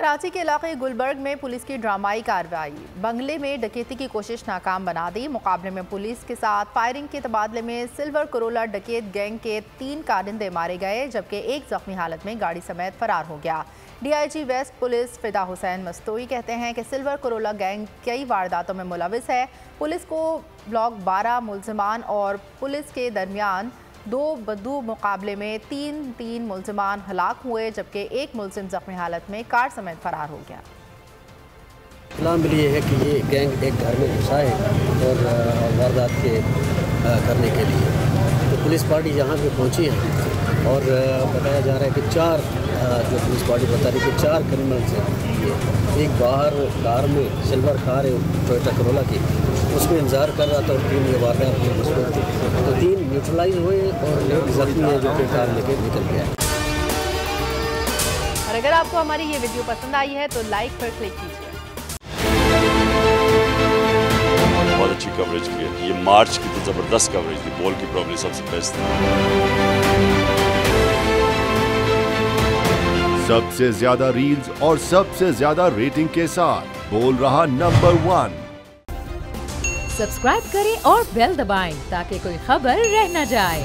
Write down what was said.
कराची के इलाके गुलबर्ग में पुलिस की ड्रामाई कार्रवाई। बंगले में डकैती की कोशिश नाकाम बना दी। मुकाबले में पुलिस के साथ फायरिंग के तबादले में सिल्वर करोला डकैत गैंग के 3 कारिंदे मारे गए, जबकि एक जख्मी हालत में गाड़ी समेत फरार हो गया। DIG वेस्ट पुलिस फिदा हुसैन मस्तूरी कहते हैं कि सिल्वर करोला गैंग कई वारदातों में मुलविस है। पुलिस को ब्लॉक 12 मुलजिमान और पुलिस के दरमियान 2 बदू मुकाबले में 3 मुलजिमान हलाक हुए, जबकि एक मुलजिम जख्मी हालत में कार समेत फरार हो गया। इत्तला मिली है कि ये गैंग एक घर में घुसा है और वारदात के करने के लिए तो पुलिस पार्टी यहाँ पे पहुँची है और बताया जा रहा है कि 4 जो पुलिस पार्टी बता रही है कि 4 क्रिमिनल्स हैं। एक बाहर कार में सिल्वर कार है टोयोटा करोला की, उसमें इंतजार कर रहा था और 3 ये वारदात में मशहूर थे तो 3 न्यूट्रलाइज हुए और एक जख्मी है जो कि कार लेके निकल गया। और अगर आपको हमारी ये वीडियो पसंद आई है तो लाइक पर क्लिक कीजिए। बहुत अच्छी कवरेज की है। ये मार्च की तो जबरदस्त कवरेज थी, बॉल की प्रॉब्लम सबसे बेस्ट थी। सबसे ज्यादा रील्स और सबसे ज्यादा रेटिंग के साथ बोल रहा नंबर 1। सब्सक्राइब करें और बेल दबाएं ताकि कोई खबर रह न जाए।